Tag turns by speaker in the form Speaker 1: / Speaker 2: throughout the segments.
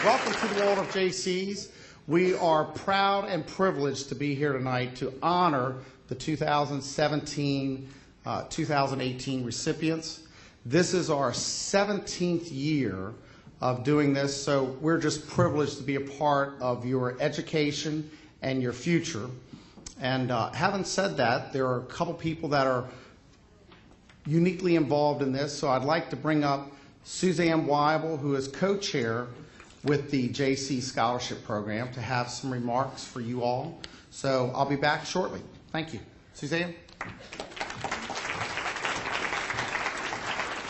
Speaker 1: Welcome to the Waldorf Jaycees. We are proud and privileged to be here tonight to honor the 2017-2018 recipients. This is our 17th year of doing this, so we're just privileged to be a part of your education and your future. And having said that, there are a couple people that are uniquely involved in this, so I'd like to bring up Suzanne Weibel, who is co-chair with the Jaycees Scholarship Program, to have some remarks for you all. So I'll be back shortly. Thank you. Suzanne?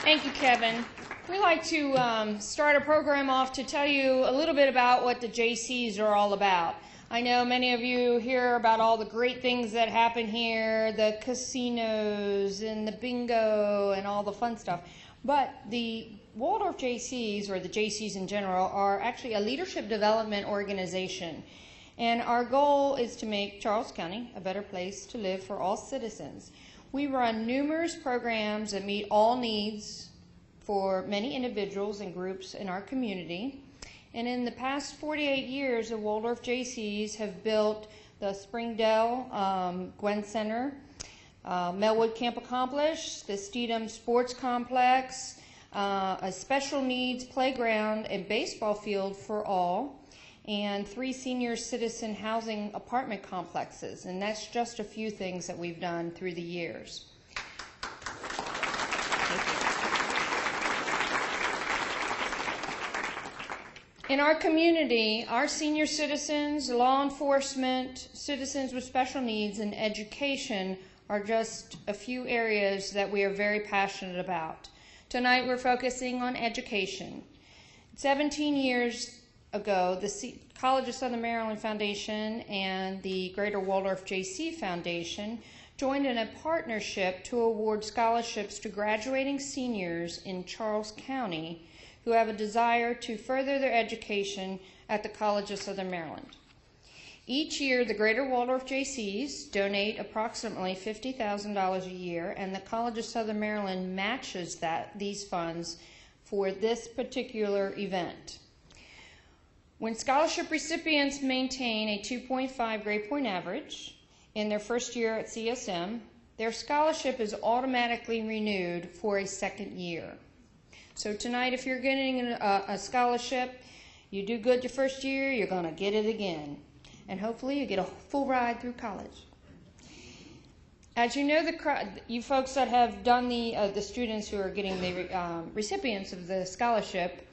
Speaker 2: Thank you, Kevin. We like to start a program off to tell you a little bit about what the Jaycees are all about. I know many of you hear about all the great things that happen here, the casinos and the bingo and all the fun stuff. But the Waldorf Jaycees, or the Jaycees in general, are actually a leadership development organization. And our goal is to make Charles County a better place to live for all citizens. We run numerous programs that meet all needs for many individuals and groups in our community. And in the past 48 years, the Waldorf Jaycees have built the Springdale Gwen Center, Melwood Camp Accomplish, the Steedham Sports Complex, a special needs playground and baseball field for all, and 3 senior citizen housing apartment complexes. And that's just a few things that we've done through the years. In our community, our senior citizens, law enforcement, citizens with special needs, and education are just a few areas that we are very passionate about. Tonight we're focusing on education. 17 years ago, the College of Southern Maryland Foundation and the Greater Waldorf Jaycee Foundation joined in a partnership to award scholarships to graduating seniors in Charles County who have a desire to further their education at the College of Southern Maryland. Each year, the Greater Waldorf Jaycees donate approximately $50,000 a year, and the College of Southern Maryland matches these funds for this particular event. When scholarship recipients maintain a 2.5 grade point average in their first year at CSM, their scholarship is automatically renewed for a second year. So tonight, if you're getting a scholarship, you do good your first year, you're going to get it again. And hopefully you get a full ride through college. As you know, you folks that have done the students who are getting the recipients of the scholarship,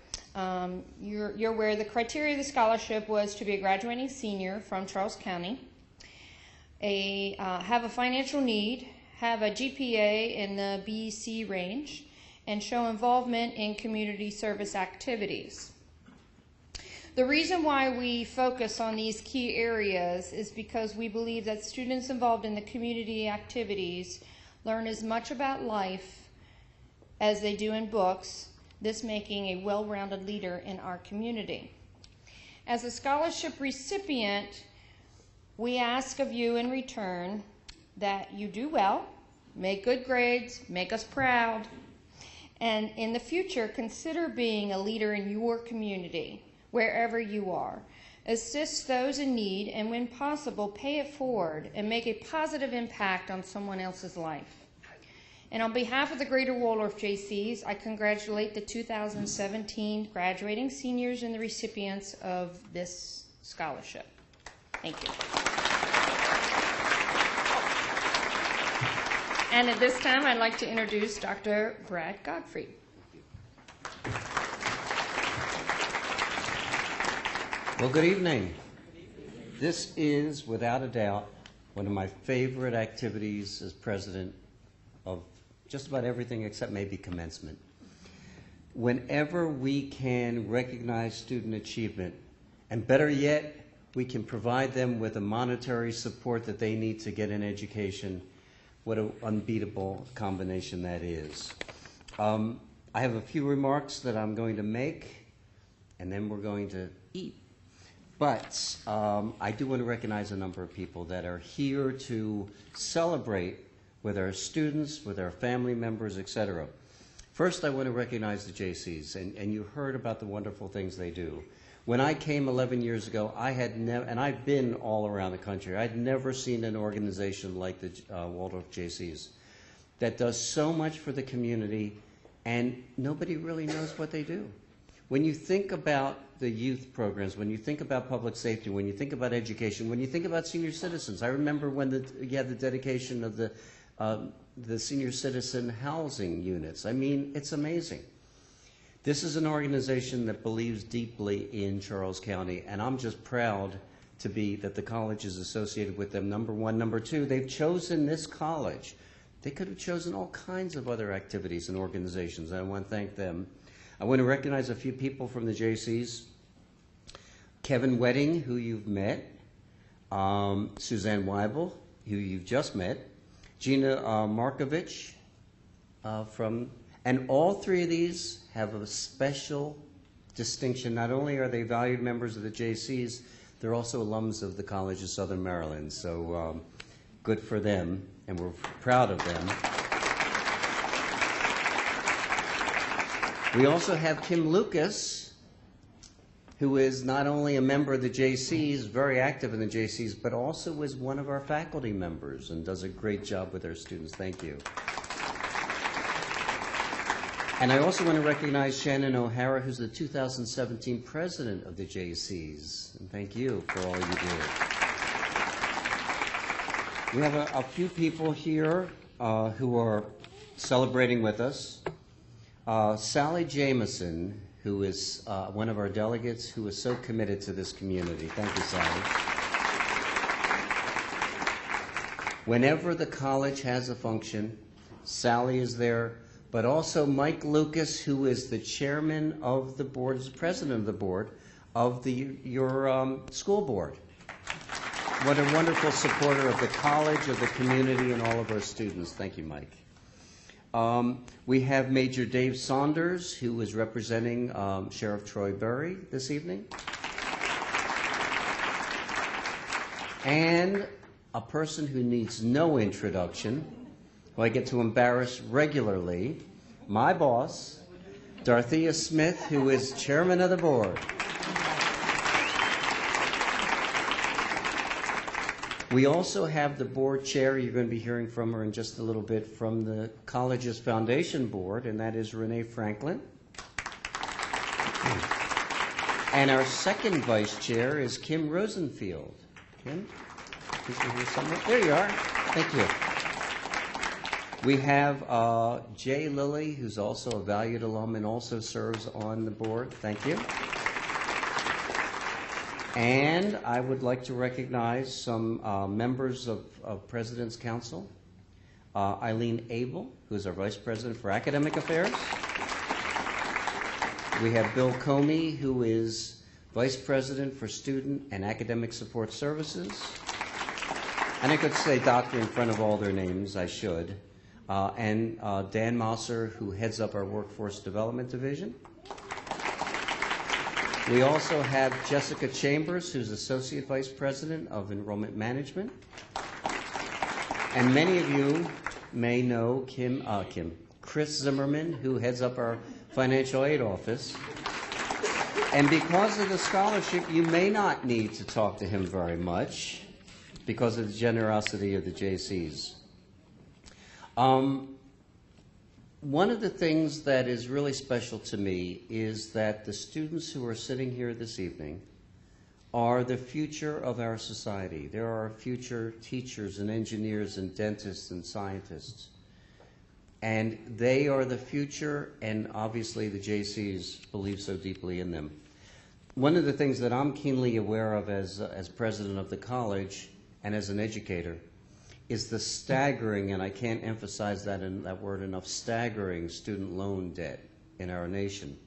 Speaker 2: you're aware the criteria of the scholarship was to be a graduating senior from Charles County, have a financial need, have a GPA in the B/C range, and show involvement in community service activities. The reason why we focus on these key areas is because we believe that students involved in the community activities learn as much about life as they do in books, this making a well-rounded leader in our community. As a scholarship recipient, we ask of you in return that you do well, make good grades, make us proud, and in the future, consider being a leader in your community, wherever you are. Assist those in need, and when possible, pay it forward and make a positive impact on someone else's life. And on behalf of the Greater Waldorf Jaycees, I congratulate the 2017 graduating seniors and the recipients of this scholarship. Thank you. And at this time, I'd like to introduce Dr. Brad Godfrey.
Speaker 3: Well, good evening. This is, without a doubt, one of my favorite activities as president of just about everything except maybe commencement. Whenever we can recognize student achievement, and better yet, we can provide them with the monetary support that they need to get an education, what an unbeatable combination that is. I have a few remarks that I'm going to make, and then we're going to eat. But I do want to recognize a number of people that are here to celebrate with our students, with our family members, etc. First, I want to recognize the Jaycees, and you heard about the wonderful things they do. When I came 11 years ago, I had never, and I've been all around the country, I'd never seen an organization like the Waldorf Jaycees that does so much for the community, and nobody really knows what they do. When you think about the youth programs, when you think about public safety, when you think about education, when you think about senior citizens, I remember when you had the dedication of the senior citizen housing units. I mean, it's amazing. This is an organization that believes deeply in Charles County, and I'm just proud to be that the college is associated with them, number one. Number two, they've chosen this college. They could have chosen all kinds of other activities and organizations, and I want to thank them. I want to recognize a few people from the Jaycees. Kevin Wedding, who you've met, Suzanne Weibel, who you've just met, Gina Markovich and all three of these have a special distinction. Not only are they valued members of the Jaycees, they're also alums of the College of Southern Maryland. So good for them, and we're proud of them. We also have Kim Lucas, who is not only a member of the Jaycees, very active in the Jaycees, but also is one of our faculty members and does a great job with our students. Thank you. And I also want to recognize Shannon O'Hara, who's the 2017 president of the Jaycees. And thank you for all you do. We have a few people here who are celebrating with us. Sally Jameson, who is one of our delegates who is so committed to this community. Thank you, Sally. Whenever the college has a function, Sally is there, but also Mike Lucas, who is the chairman of the board, is the president of the board of your school board. What a wonderful supporter of the college, of the community, and all of our students. Thank you, Mike. We have Major Dave Saunders, who is representing Sheriff Troy Berry this evening. And a person who needs no introduction, who I get to embarrass regularly, my boss, Dorothea Smith, who is chairman of the board. We also have the board chair. You're going to be hearing from her in just a little bit from the college's foundation board, and that is Renee Franklin. And our second vice chair is Kim Rosenfield. Kim, is here somewhere? There you are. Thank you. We have Jay Lilly, who's also a valued alum and also serves on the board. Thank you. And I would like to recognize some members of President's Council. Eileen Abel, who is our Vice President for Academic Affairs. We have Bill Comey, who is Vice President for Student and Academic Support Services. And I could say doctor in front of all their names, I should. And Dan Mosser, who heads up our Workforce Development Division. We also have Jessica Chambers, who's Associate Vice President of Enrollment Management. And many of you may know Chris Zimmerman, who heads up our Financial Aid Office. And because of the scholarship, you may not need to talk to him very much because of the generosity of the Jaycees. One of the things that is really special to me is that the students who are sitting here this evening are the future of our society. There are future teachers and engineers and dentists and scientists. And they are the future, and obviously the Jaycees believe so deeply in them. One of the things that I'm keenly aware of as president of the college and as an educator is the staggering, and I can't emphasize that word enough, staggering student loan debt in our nation.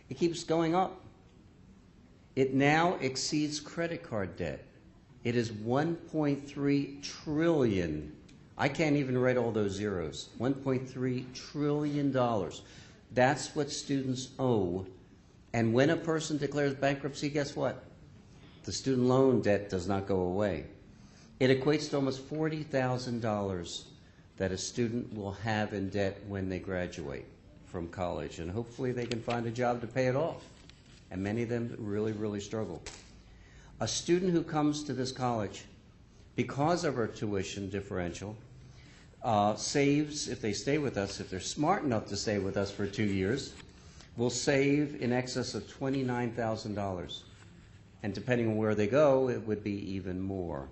Speaker 3: It keeps going up. It now exceeds credit card debt. It is $1.3 trillion. I can't even write all those zeros. $1.3 trillion. That's what students owe. And when a person declares bankruptcy, guess what? The student loan debt does not go away. It equates to almost $40,000 that a student will have in debt when they graduate from college, and hopefully they can find a job to pay it off. and many of them really, really struggle. A student who comes to this college, because of our tuition differential, saves, if they stay with us, if they're smart enough to stay with us for 2 years, will save in excess of $29,000. And depending on where they go, it would be even more.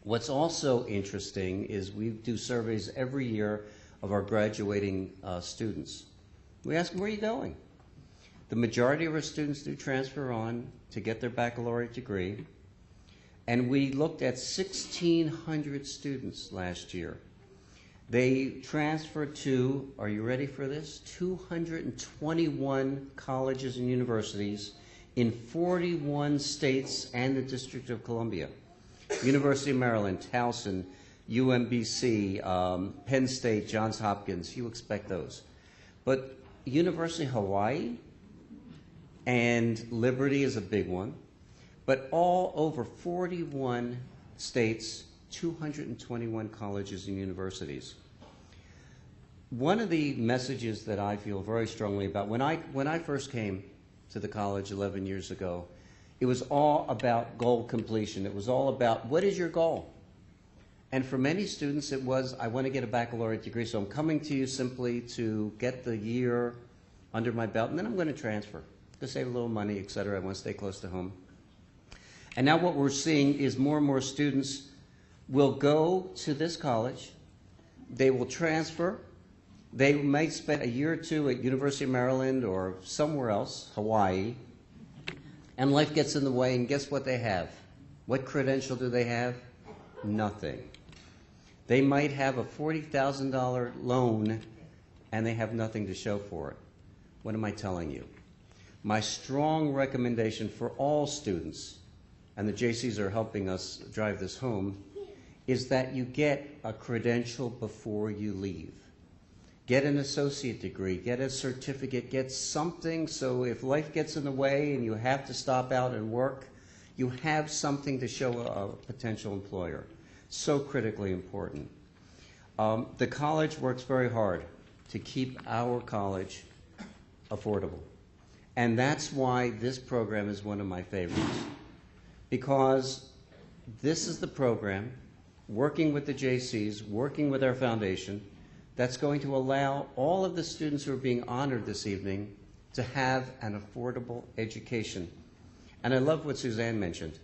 Speaker 3: What's also interesting is we do surveys every year of our graduating students. We ask them, where are you going? The majority of our students do transfer on to get their baccalaureate degree. And we looked at 1,600 students last year. They transferred to, are you ready for this? 221 colleges and universities in 41 states and the District of Columbia. University of Maryland, Towson, UMBC, Penn State, Johns Hopkins, you expect those. But University of Hawaii and Liberty is a big one. But all over 41 states, 221 colleges and universities. One of the messages that I feel very strongly about, when I first came to the college 11 years ago, it was all about goal completion. It was all about, what is your goal? And for many students, it was, I want to get a baccalaureate degree, so I'm coming to you simply to get the year under my belt, and then I'm going to transfer to save a little money, et cetera. I want to stay close to home. And now what we're seeing is more and more students will go to this college, they will transfer, they might spend a year or two at University of Maryland or somewhere else, Hawaii, and life gets in the way, and guess what they have? What credential do they have? Nothing. They might have a $40,000 loan, and they have nothing to show for it. What am I telling you? My strong recommendation for all students, and the Jaycees are helping us drive this home, is that you get a credential before you leave. Get an associate degree, get a certificate, get something so if life gets in the way and you have to stop out and work, you have something to show a potential employer. So critically important. The college works very hard to keep our college affordable. And that's why this program is one of my favorites. Because this is the program, working with the Jaycees, working with our foundation, that's going to allow all of the students who are being honored this evening to have an affordable education. And I love what Suzanne mentioned,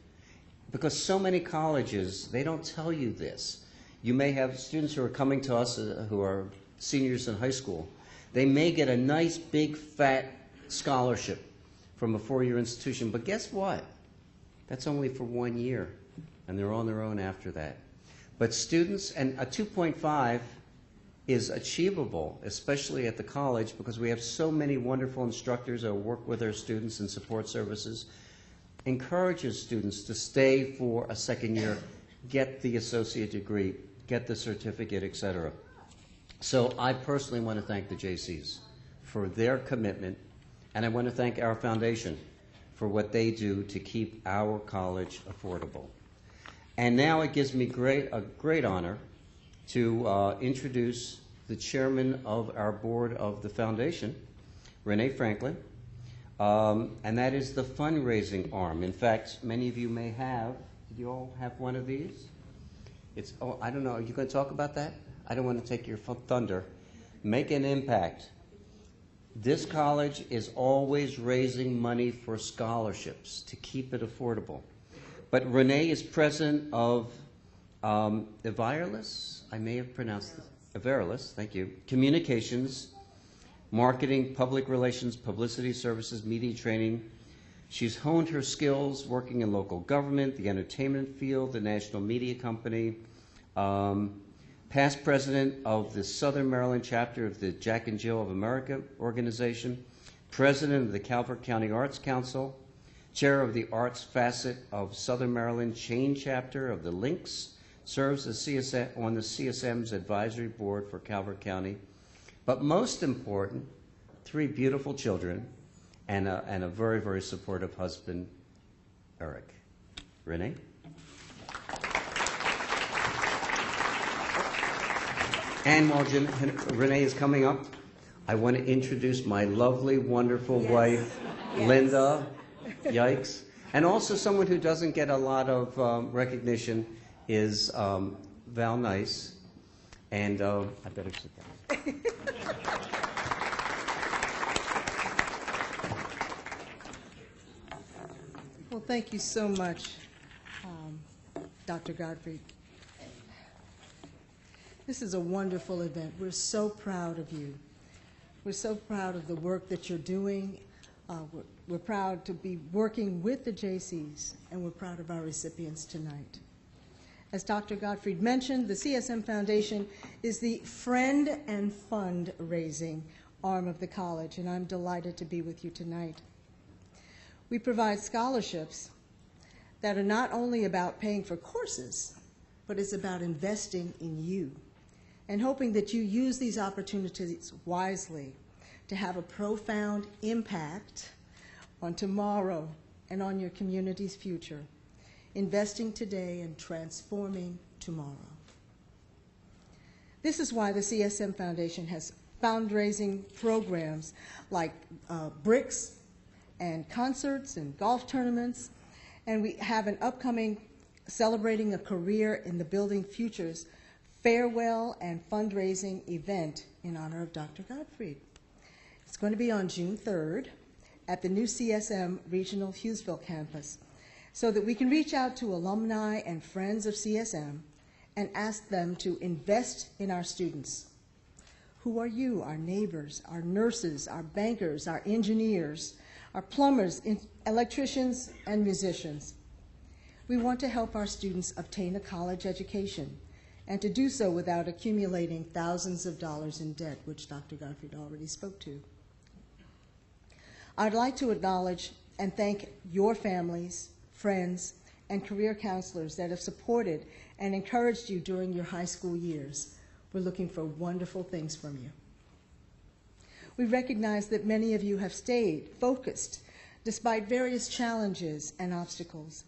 Speaker 3: because so many colleges, they don't tell you this. You may have students who are coming to us who are seniors in high school. They may get a nice, big, fat scholarship from a four-year institution, but guess what? That's only for 1 year, and they're on their own after that. But students, and a 2.5 is achievable, especially at the college, because we have so many wonderful instructors that work with our students and support services, encourages students to stay for a second year, get the associate degree, get the certificate, et cetera. So I personally want to thank the Jaycees for their commitment, and I want to thank our foundation for what they do to keep our college affordable. And now it gives me a great honor to introduce the chairman of our board of the foundation, Renee Franklin, and that is the fundraising arm. In fact, many of you may have, did you all have one of these? It's, oh, I don't know, are you going to talk about that? I don't want to take your thunder. Make an impact. This college is always raising money for scholarships to keep it affordable. But Renee is president of Aviralis, I may have pronounced it, Aviralis, thank you, Communications, Marketing, Public Relations, Publicity Services, Media Training. She's honed her skills working in local government, the entertainment field, the national media company, past president of the Southern Maryland chapter of the Jack and Jill of America organization, president of the Calvert County Arts Council, chair of the arts facet of Southern Maryland Chain chapter of the Lynx, serves as on the CSM's advisory board for Calvert County. But most important, 3 beautiful children and a very, very supportive husband, Eric. Renee? And while Renee is coming up, I want to introduce my lovely, wonderful wife, Linda. Yikes. And also someone who doesn't get a lot of recognition is Val Nice. And I better sit down.
Speaker 4: Well, thank you so much, Dr. Godfrey. This is a wonderful event. We're so proud of you. We're so proud of the work that you're doing. We're proud to be working with the Jaycees, and we're proud of our recipients tonight. As Dr. Gottfried mentioned, the CSM Foundation is the friend and fundraising arm of the college, and I'm delighted to be with you tonight. We provide scholarships that are not only about paying for courses, but it's about investing in you and hoping that you use these opportunities wisely to have a profound impact on tomorrow and on your community's future, investing today and transforming tomorrow. This is why the CSM Foundation has fundraising programs like bricks and concerts and golf tournaments, and we have an upcoming Celebrating a Career in the Building Futures farewell and fundraising event in honor of Dr. Gottfried. It's going to be on June 3rd at the new CSM Regional Hughesville campus so that we can reach out to alumni and friends of CSM and ask them to invest in our students. Who are you? Our neighbors, our nurses, our bankers, our engineers, our plumbers, electricians, and musicians. We want to help our students obtain a college education and to do so without accumulating thousands of dollars in debt, which Dr. Gottfried already spoke to. I'd like to acknowledge and thank your families, friends, and career counselors that have supported and encouraged you during your high school years. We're looking for wonderful things from you. We recognize that many of you have stayed focused despite various challenges and obstacles.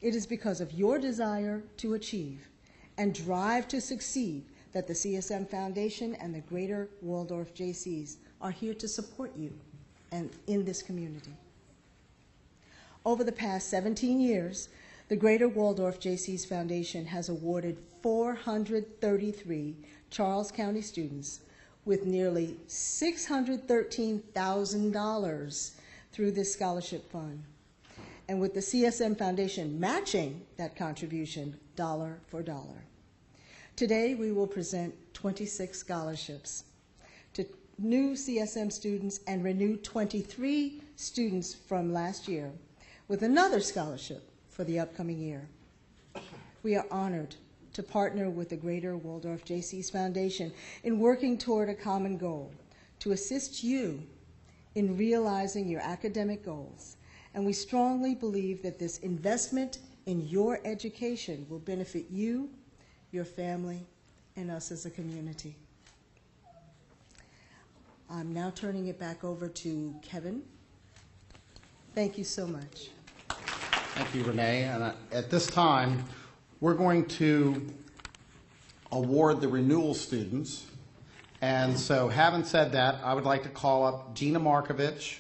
Speaker 4: It is because of your desire to achieve and drive to succeed that the CSM Foundation and the Greater Waldorf Jaycees are here to support you and in this community. Over the past 17 years, the Greater Waldorf Jaycees Foundation has awarded 433 Charles County students with nearly $613,000 through this scholarship fund, and with the CSM Foundation matching that contribution dollar for dollar. Today, we will present 26 scholarships to new CSM students and renew 23 students from last year with another scholarship for the upcoming year. We are honored to partner with the Greater Waldorf Jaycees Foundation in working toward a common goal, to assist you in realizing your academic goals. And we strongly believe that this investment in your education will benefit you, your family, and us as a community. I'm now turning it back over to Kevin. Thank you so much.
Speaker 1: Thank you, Renee. And at this time, we're going to award the renewal students. And so, having said that, I would like to call up Gina Markovich,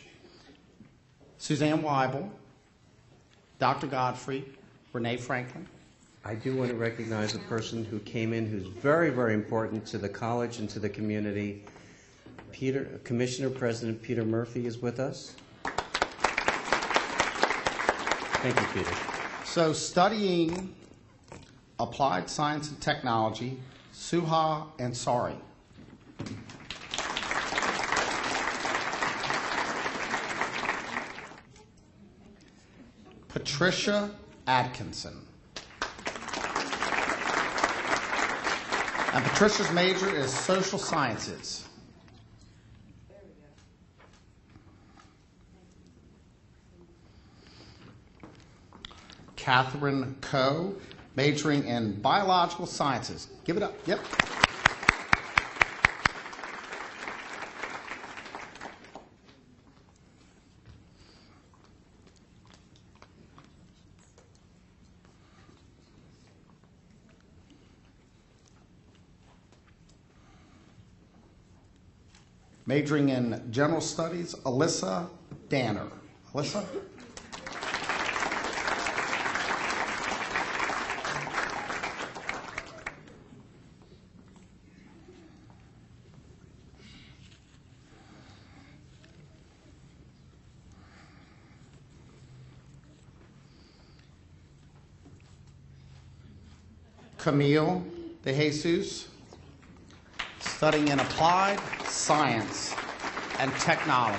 Speaker 1: Suzanne Weibel, Dr. Godfrey, Renee Franklin.
Speaker 3: I do want to recognize a person who came in who's very, very important to the college and to the community. Commissioner President Peter Murphy is with us. Thank you, Peter.
Speaker 1: So, studying applied science and technology, Suha Ansari. Patricia Atkinson. And Patricia's major is social sciences. Catherine Coe, majoring in biological sciences. Give it up. Yep. majoring in General Studies, Alyssa Danner. Alyssa? Camille de Jesus, studying in Applied Science and Technology.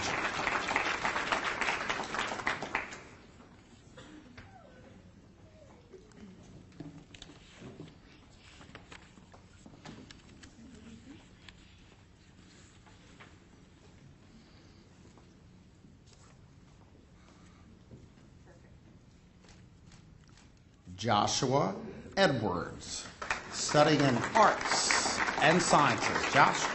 Speaker 1: Joshua Edwards, studying in Arts and Sciences. Josh?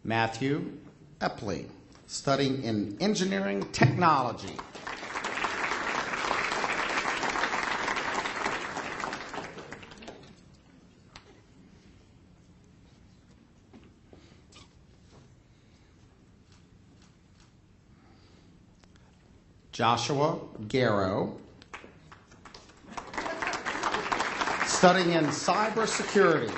Speaker 1: Matthew Epley, studying in Engineering Technology. Joshua Garrow, studying in cybersecurity.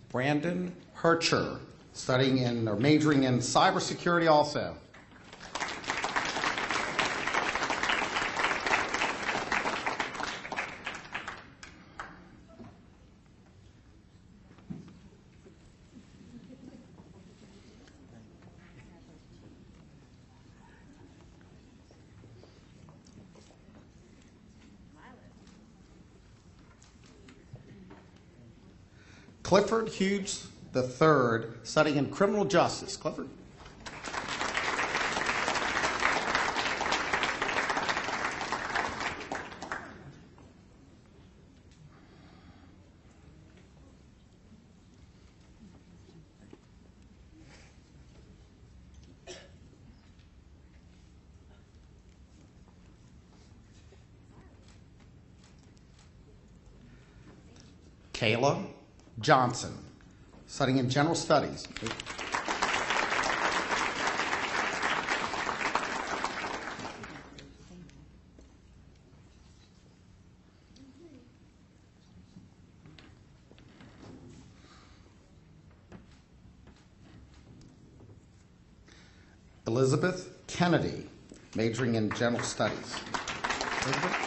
Speaker 1: Brandon Hercher, studying in or majoring in cybersecurity also. Clifford Hughes III, studying in criminal justice. Clifford? Kayla Johnson, studying in General Studies. Elizabeth Kennedy, majoring in General Studies. Elizabeth?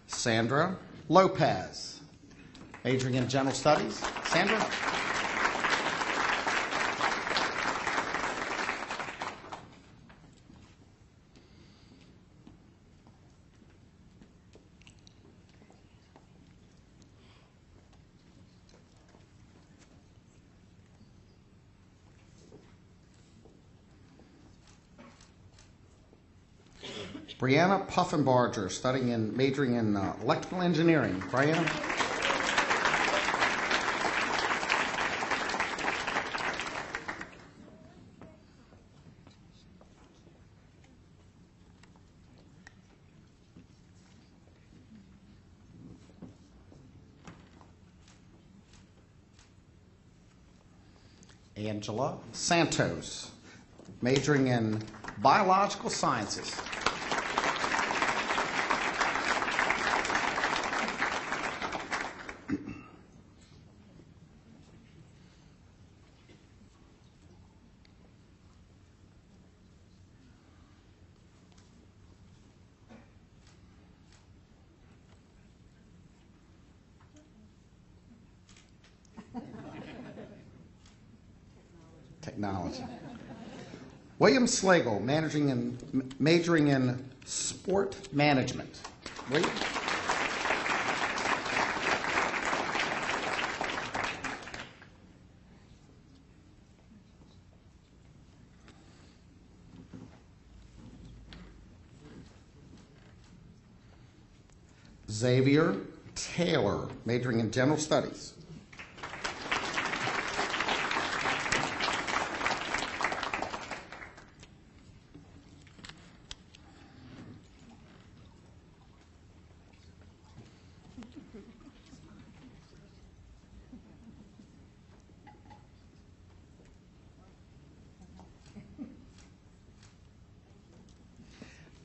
Speaker 1: Sandra Lopez, majoring in General Studies. Sandra? Brianna Puffenbarger, majoring in electrical engineering. Brianna? Angela Santos, majoring in biological sciences. technology. William Slagle, majoring in sport management. William? Xavier Taylor, majoring in general studies.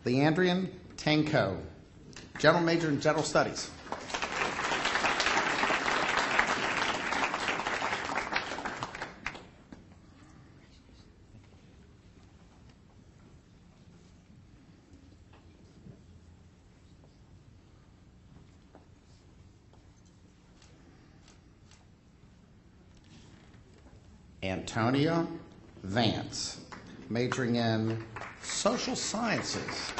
Speaker 1: Leandrian Tanko, general major in general studies. Antonia Vance, majoring in social sciences.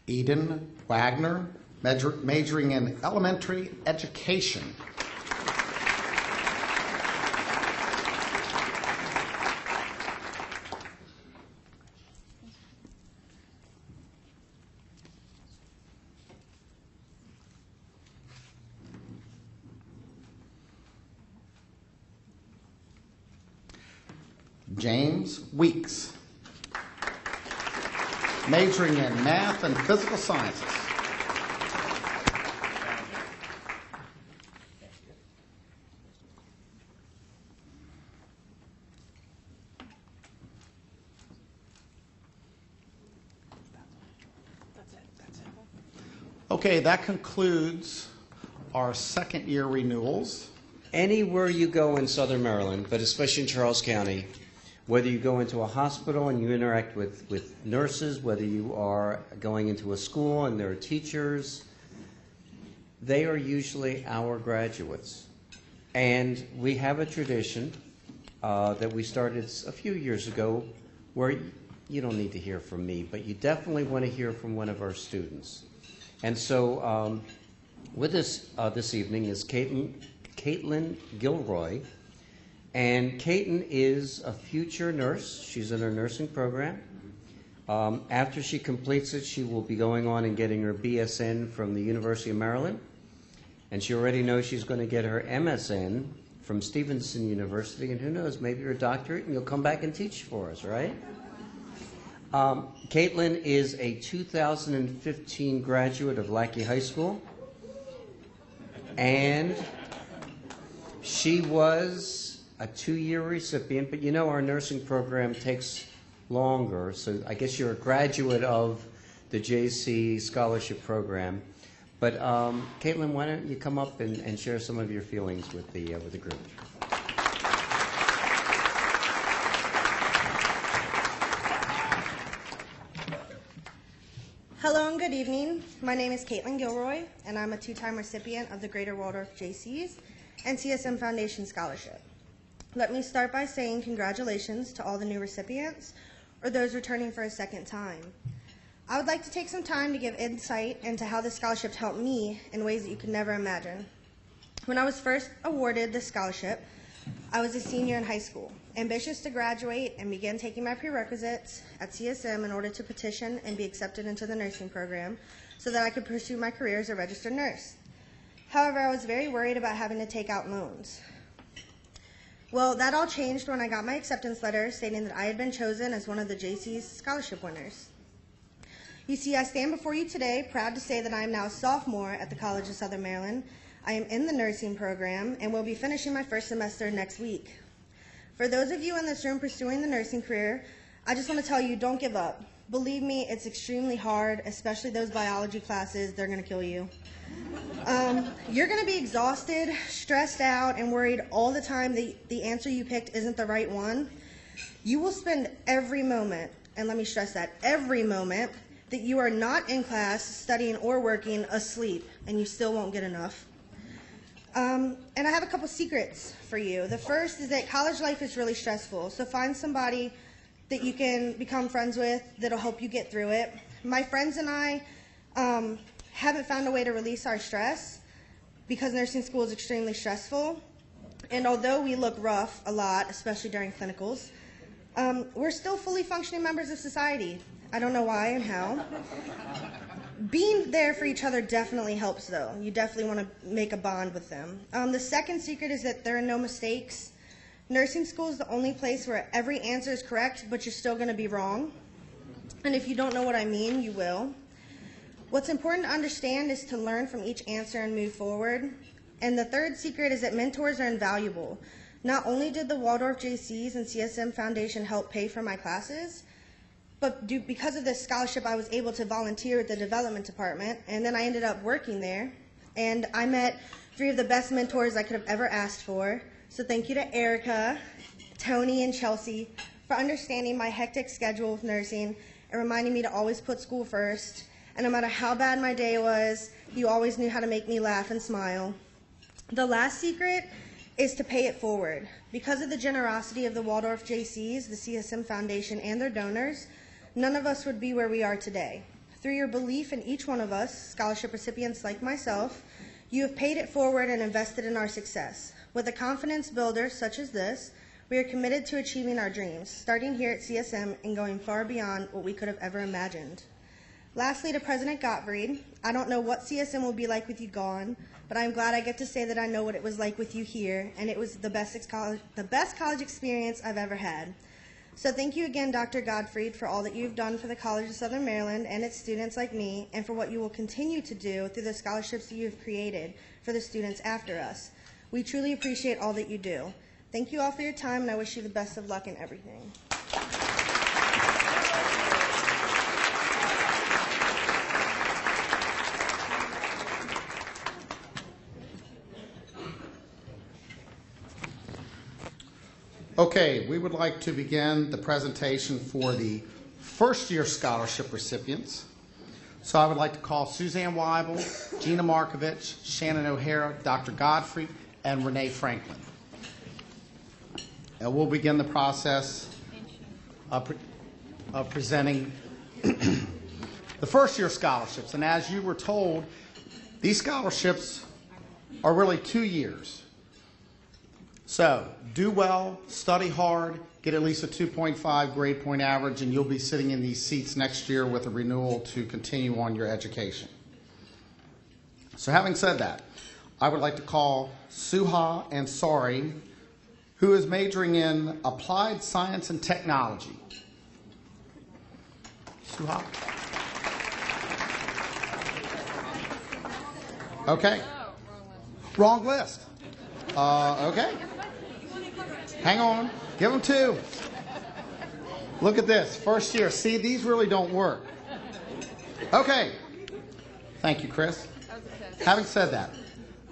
Speaker 1: Eden Wagner, majoring in elementary education. James Weeks, majoring in math and physical sciences. Okay, that concludes our second year renewals.
Speaker 3: Anywhere you go in Southern Maryland, but especially in Charles County, whether you go into a hospital and you interact with nurses, whether you are going into a school and there are teachers, they are usually our graduates. And we have a tradition that we started a few years ago where you don't need to hear from me, but you definitely want to hear from one of our students. And so with us this evening is Caitlin Gilroy. And Caitlin is a future nurse. She's in her nursing program. After she completes it, she will be going on and getting her BSN from the University of Maryland. And she already knows she's going to get her MSN from Stevenson University. And who knows, maybe her doctorate, and you'll come back and teach for us, right? Caitlin is a 2015 graduate of Lackey High School. And she was a 2-year recipient, but you know our nursing program takes longer, so I guess you're a graduate of the Jaycees scholarship program. But Caitlin, why don't you come up and share some of your feelings with the group?
Speaker 5: Hello and good evening. My name is Caitlin Gilroy, and I'm a 2-time recipient of the Greater Waldorf Jaycees and CSM Foundation Scholarship. Let me start by saying congratulations to all the new recipients or those returning for a second time. I would like to take some time to give insight into how this scholarship helped me in ways that you could never imagine. When I was first awarded this scholarship, I was a senior in high school, ambitious to graduate and begin taking my prerequisites at CSM in order to petition and be accepted into the nursing program so that I could pursue my career as a registered nurse. However, I was very worried about having to take out loans. Well, that all changed when I got my acceptance letter stating that I had been chosen as one of the Jaycees scholarship winners. You see, I stand before you today proud to say that I am now a sophomore at the College of Southern Maryland. I am in the nursing program and will be finishing my first semester next week. For those of you in this room pursuing the nursing career, I just want to tell you, don't give up. Believe me, it's extremely hard, especially those biology classes. They're going to kill you. You're going to be exhausted, stressed out, and worried all the time that the answer you picked isn't the right one. You will spend every moment, and let me stress that, every moment that you are not in class, studying or working, asleep, and you still won't get enough. And I have a couple secrets for you. The first is that college life is really stressful, so find somebody that you can become friends with that'll help you get through it. My friends and I haven't found a way to release our stress because nursing school is extremely stressful. And although we look rough a lot, especially during clinicals, we're still fully functioning members of society. I don't know why and how. Being there for each other definitely helps, though. You definitely want to make a bond with them. The second secret is that there are no mistakes. Nursing school is the only place where every answer is correct, but you're still going to be wrong. And if you don't know what I mean, you will. What's important to understand is to learn from each answer and move forward. And the third secret is that mentors are invaluable. Not only did the Waldorf Jaycees and CSM Foundation help pay for my classes, but because of this scholarship, I was able to volunteer at the development department, and then I ended up working there. And I met 3 of the best mentors I could have ever asked for. So thank you to Erica, Tony, and Chelsea for understanding my hectic schedule with nursing and reminding me to always put school first. And no matter how bad my day was, you always knew how to make me laugh and smile. The last secret is to pay it forward. Because of the generosity of the Waldorf Jaycees, the CSM Foundation, and their donors, none of us would be where we are today. Through your belief in each one of us, scholarship recipients like myself, you have paid it forward and invested in our success. With a confidence builder such as this, we are committed to achieving our dreams, starting here at CSM and going far beyond what we could have ever imagined. Lastly, to President Gottfried, I don't know what CSM will be like with you gone, but I'm glad I get to say that I know what it was like with you here, and it was the best college experience I've ever had. So thank you again, Dr. Gottfried, for all that you've done for the College of Southern Maryland and its students like me, and for what you will continue to do through the scholarships that you have created for the students after us. We truly appreciate all that you do. Thank you all for your time, and I wish you the best of luck in everything.
Speaker 1: Okay, we would like to begin the presentation for the first-year scholarship recipients. So I would like to call Suzanne Weibel, Gina Markovich, Shannon O'Hara, Dr. Godfrey, and Renee Franklin. And we'll begin the process of presenting the first-year scholarships. And as you were told, these scholarships are really 2 years. So do well, study hard, get at least a 2.5 grade point average, and you'll be sitting in these seats next year with a renewal to continue on your education. So having said that, I would like to call Suha Ansari, who is majoring in Applied Science and Technology. Suha? Okay. Wrong list. Okay. Hang on. Give them 2. Look at this. First year. See, these really don't work. Okay. Thank you, Chris. Having said that,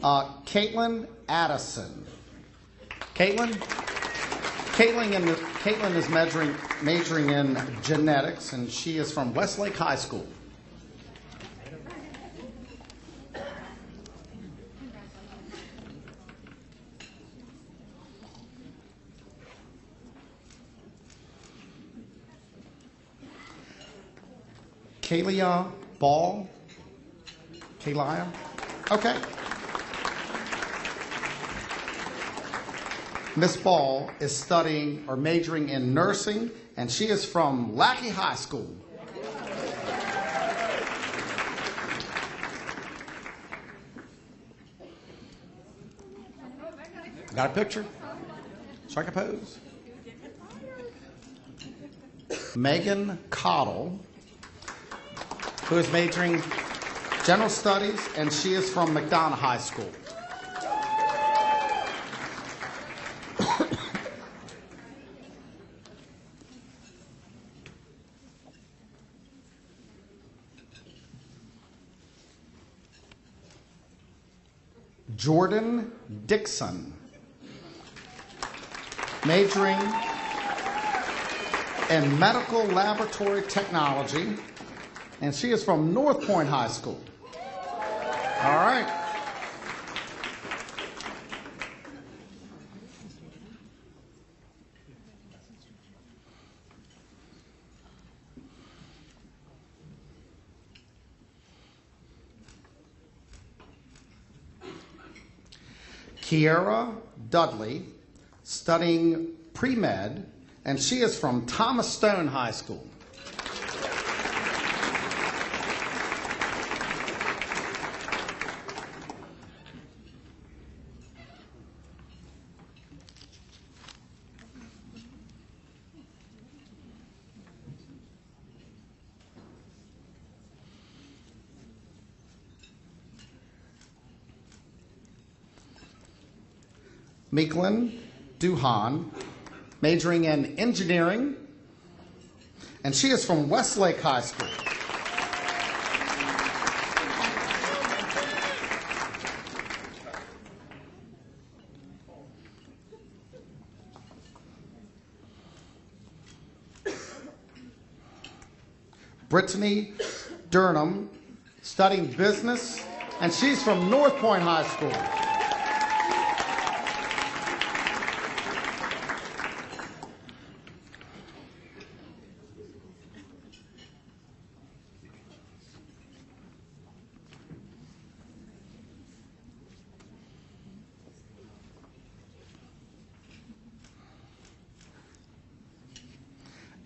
Speaker 1: Caitlin Addison. Caitlin is majoring in genetics, and she is from Westlake High School. Kalia Ball? Kalia? Okay. Miss Ball is studying or majoring in nursing, and she is from Lackey High School. Got a picture? Strike a pose. Megan Cottle, who is majoring general studies, and she is from McDonough High School. Jordan Dixon, majoring in medical laboratory technology, and she is from North Point High School. All right. Kiera Dudley, studying pre-med, and she is from Thomas Stone High School. Meeklin Duhan, majoring in engineering, and she is from Westlake High School. Brittany Durham, studying business, and she's from North Point High School.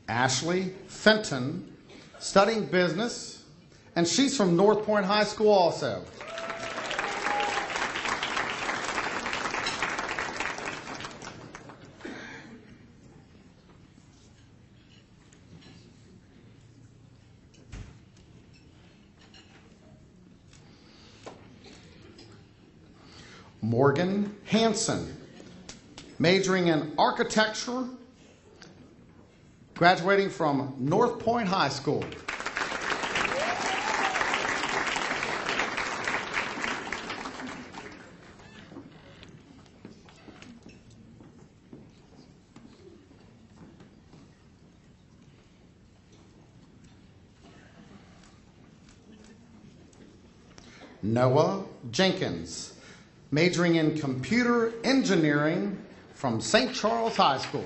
Speaker 1: Ashley Fenton, studying business, and she's from North Point High School also. Morgan Hansen, majoring in architecture, graduating from North Point High School. Noah Jenkins, majoring in computer engineering from St. Charles High School.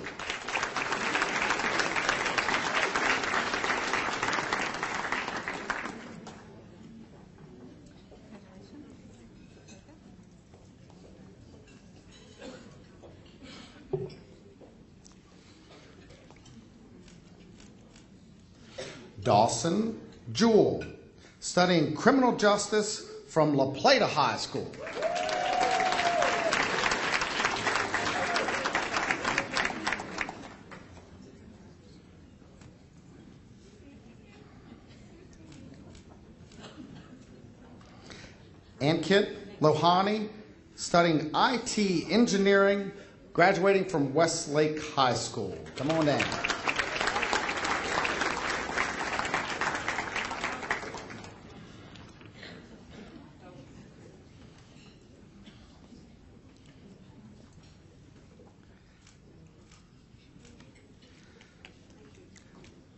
Speaker 1: Dawson Jewell, studying criminal justice from La Plata High School. Ankit Lohani, studying IT engineering, graduating from Westlake High School. Come on down.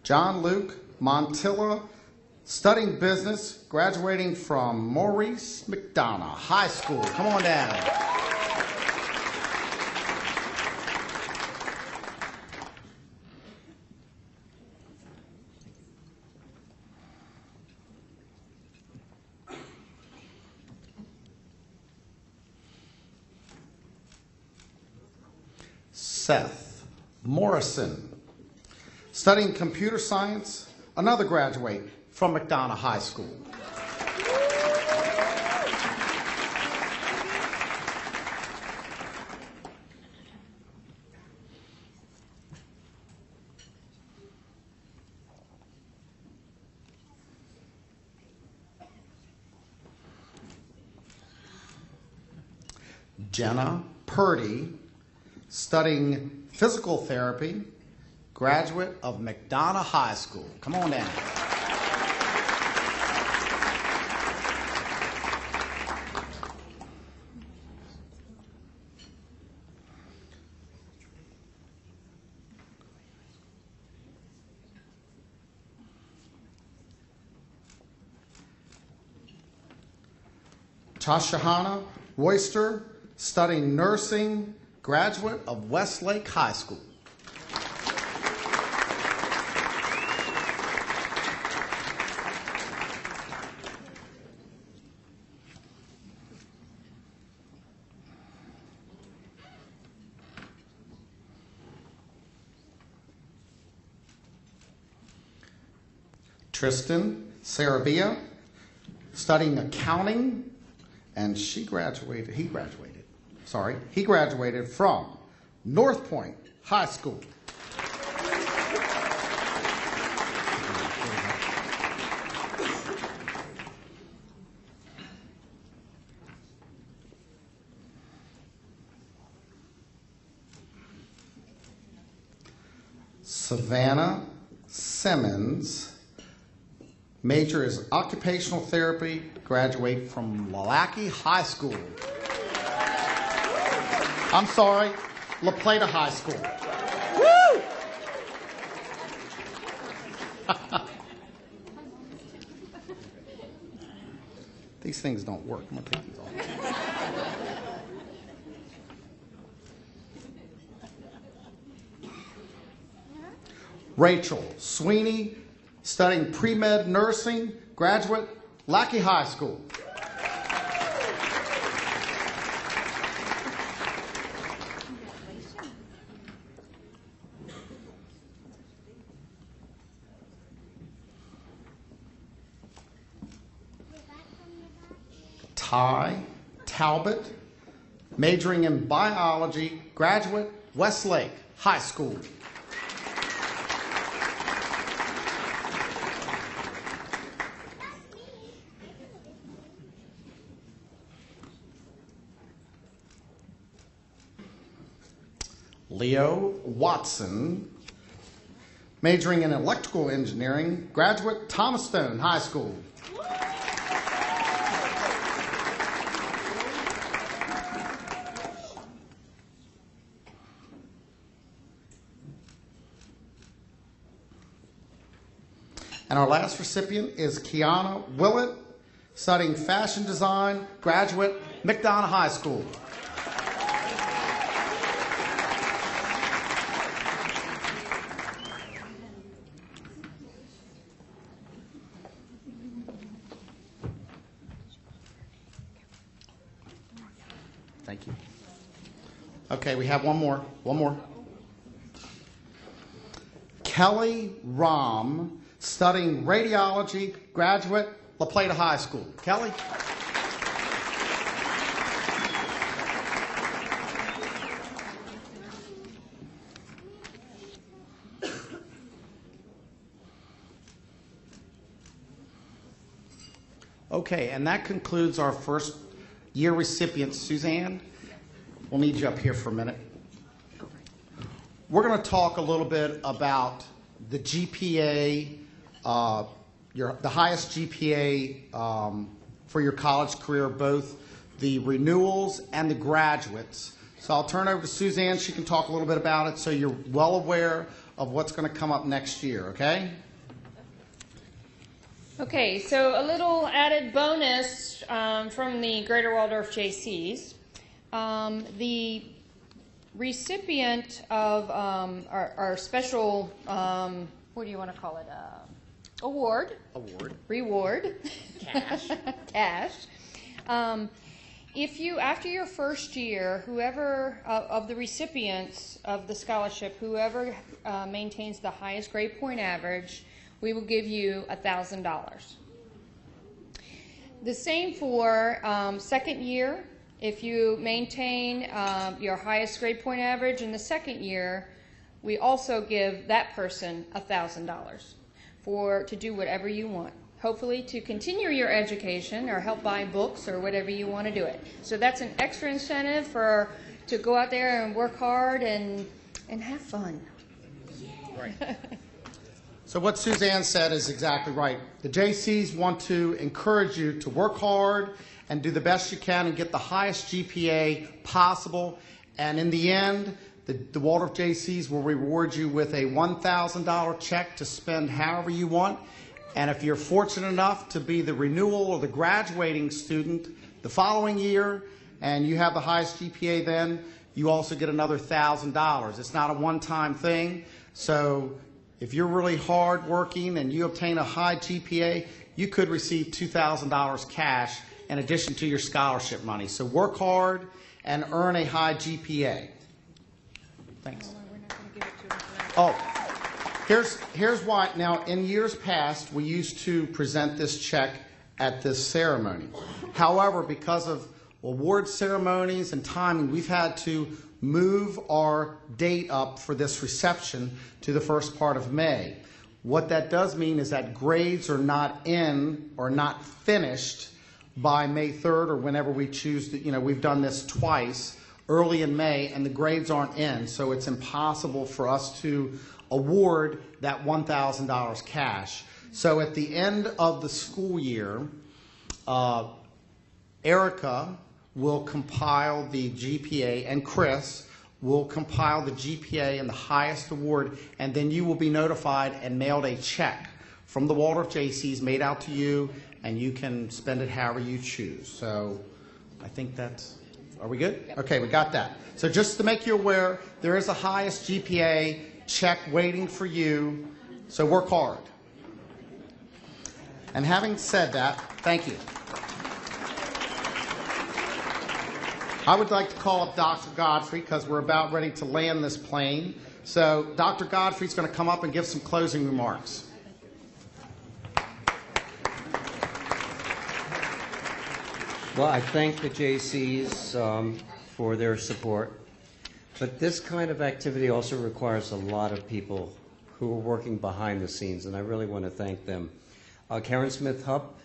Speaker 1: John Luke Montilla, studying business, graduating from Maurice McDonough High School. Come on down. Seth Morrison, studying computer science, another graduate from McDonough High School. Jenna Purdy, studying physical therapy, graduate of McDonough High School. Come on down. Tashahana Royster, studying nursing, graduate of Westlake High School. Tristan Sarabia, studying accounting, and he graduated from North Point High School. Savannah Simmons, major is occupational therapy, graduate from Lackey High School. I'm sorry, La Plata High School. Woo! These things don't work. I'm going to take these off. Rachel Sweeney, studying pre-med nursing, graduate, Lackey High School. Ty Talbot, majoring in biology, graduate, Westlake High School. Leo Watson, majoring in electrical engineering, graduate, Thomas Stone High School. And our last recipient is Kiana Willett, studying fashion design, graduate, McDonough High School. Thank you. Okay, we have one more. Kelly Rom, studying radiology, graduate, La Plata High School. Kelly? Okay, and that concludes our first year recipients. Suzanne, we'll need you up here for a minute. We're going to talk a little bit about the GPA, the highest GPA for your college career, both the renewals and the graduates. So I'll turn over to Suzanne. She can talk a little bit about it so you're well aware of what's going to come up next year, okay?
Speaker 2: Okay, so a little added bonus from the Greater Waldorf Jaycees. The recipient of our special, what do you want to call it, reward, cash. If you, after your first year, whoever of the recipients of the scholarship, whoever maintains the highest grade point average, we will give you $1,000. The same for second year. If you maintain your highest grade point average in the second year, we also give that person $1,000 to do whatever you want. Hopefully to continue your education or help buy books or whatever you want to do it. So that's an extra incentive to go out there and work hard and have fun.
Speaker 1: Right. So what Suzanne said is exactly right. The Jaycees want to encourage you to work hard and do the best you can and get the highest GPA possible. And in the end, the Waldorf Jaycees will reward you with a $1,000 check to spend however you want. And if you're fortunate enough to be the renewal or the graduating student, the following year and you have the highest GPA then, you also get another $1,000. It's not a one-time thing. So if you're really hard working and you obtain a high GPA, you could receive $2,000 cash in addition to your scholarship money. So work hard and earn a high GPA. Thanks. Oh, here's why. Now, in years past, we used to present this check at this ceremony. However, because of award ceremonies and timing, we've had to move our date up for this reception to the first part of May. What that does mean is that grades are not in or not finished by May 3rd or whenever we choose to, we've done this twice, early in May, and the grades aren't in, so it's impossible for us to award that $1,000 cash. So at the end of the school year, Erica will compile the GPA, and Chris will compile the GPA and the highest award, and then you will be notified and mailed a check from the Waldorf Jaycees made out to you, and you can spend it however you choose. So I think that's, are we good? Yep. Okay, we got that. So just to make you aware, there is a highest GPA check waiting for you, so work hard. And having said that, thank you. I would like to call up Dr. Godfrey because we're about ready to land this plane. So Dr. Godfrey's going to come up and give some closing remarks.
Speaker 3: Well, I thank the Jaycees for their support. But this kind of activity also requires a lot of people who are working behind the scenes, and I really want to thank them. Karen Smith-Hupp,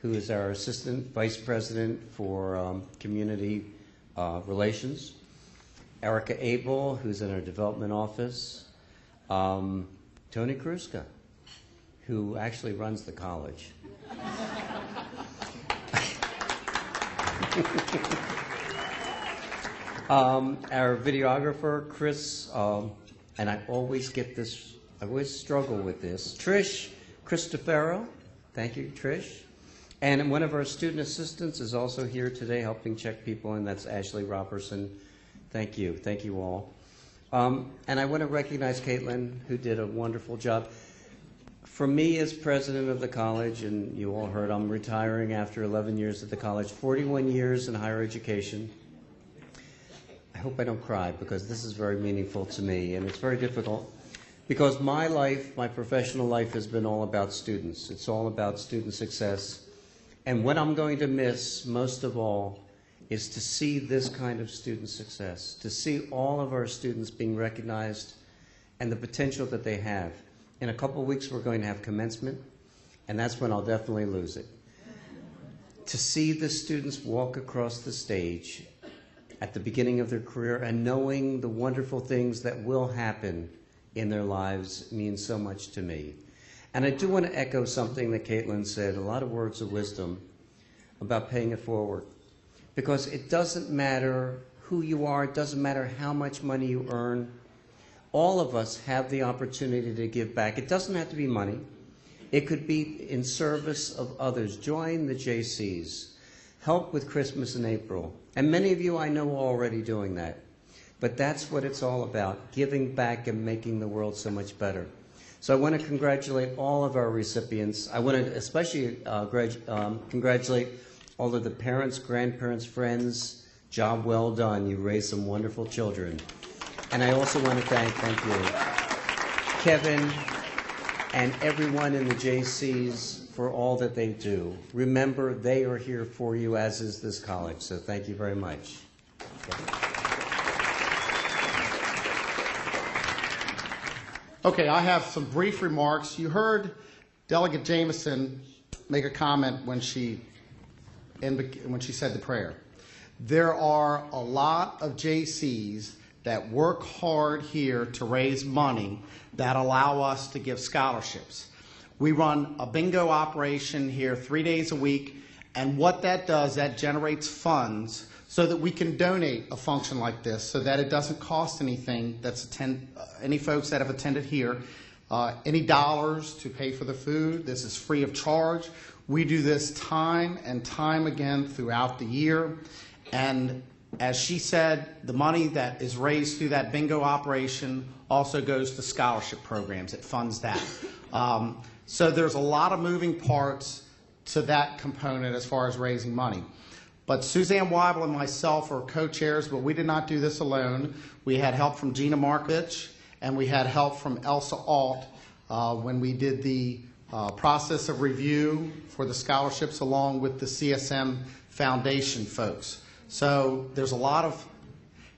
Speaker 3: who is our Assistant Vice President for Community Relations. Erica Abel, who's in our Development Office. Tony Kruska, who actually runs the college. Our videographer, Chris, and I always get this, I always struggle with this, Trish Cristofero. Thank you, Trish. And one of our student assistants is also here today helping check people in. That's Ashley Robertson. Thank you. Thank you all. And I want to recognize Caitlin, who did a wonderful job. For me as president of the college, and you all heard I'm retiring after 11 years at the college, 41 years in higher education. I hope I don't cry because this is very meaningful to me, and it's very difficult because my life, my professional life has been all about students. It's all about student success. And what I'm going to miss most of all is to see this kind of student success, to see all of our students being recognized and the potential that they have. In a couple of weeks, we're going to have commencement, and that's when I'll definitely lose it. To see the students walk across the stage at the beginning of their career and knowing the wonderful things that will happen in their lives means so much to me. And I do want to echo something that Caitlin said, a lot of words of wisdom about paying it forward. Because it doesn't matter who you are, it doesn't matter how much money you earn. All of us have the opportunity to give back. It doesn't have to be money. It could be in service of others. Join the Jaycees. Help with Christmas in April. And many of you I know are already doing that. But that's what it's all about, giving back and making the world so much better. So I want to congratulate all of our recipients. I want to especially congratulate all of the parents, grandparents, friends. Job well done. You raised some wonderful children. And I also want to thank you, Kevin, and everyone in the Jaycees for all that they do. Remember, they are here for you, as is this college. So thank you very much.
Speaker 1: Okay, I have some brief remarks. You heard Delegate Jameson make a comment when she said the prayer. There are a lot of Jaycees that work hard here to raise money that allow us to give scholarships. We run a bingo operation here 3 days a week, and what that does, that generates funds so that we can donate a function like this so that it doesn't cost anything. Any folks that have attended here, any dollars to pay for the food. This is free of charge. We do this time and time again throughout the year. And as she said, the money that is raised through that bingo operation also goes to scholarship programs. It funds that. So there's a lot of moving parts to that component as far as raising money. But Suzanne Weibel and myself are co-chairs, but we did not do this alone. We had help from Gina Markovich, and we had help from Elsa Alt when we did the process of review for the scholarships along with the CSM Foundation folks. So there's a lot of,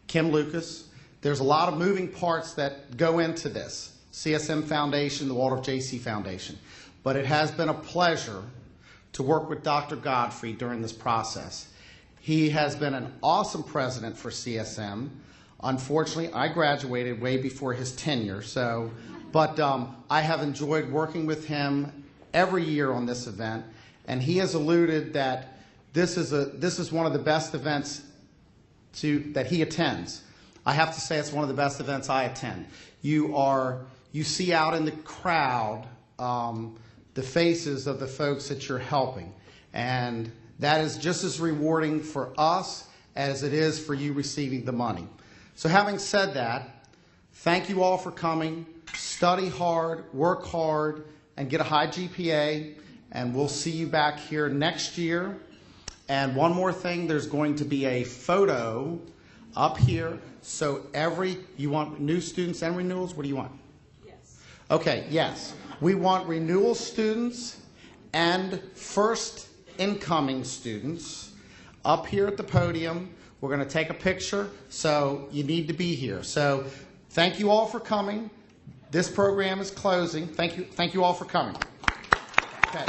Speaker 1: Kim Lucas, there's a lot of moving parts that go into this. CSM Foundation, the Waldorf Jaycees Foundation. But it has been a pleasure to work with Dr. Godfrey during this process. He has been an awesome president for CSM. Unfortunately, I graduated way before his tenure, but I have enjoyed working with him every year on this event, and he has alluded that this is one of the best events that he attends. I have to say it's one of the best events I attend. You see out in the crowd the faces of the folks that you're helping, and that is just as rewarding for us as it is for you receiving the money. So having said that, thank you all for coming. Study hard, work hard, and get a high GPA, and we'll see you back here next year. And one more thing, there's going to be a photo up here. So you want new students and renewals? What do you want? Yes. Okay, yes. We want renewal students and first incoming students up here at the podium. We're going to take a picture, so you need to be here. So thank you all for coming. This program is closing. Thank you all for coming. Okay.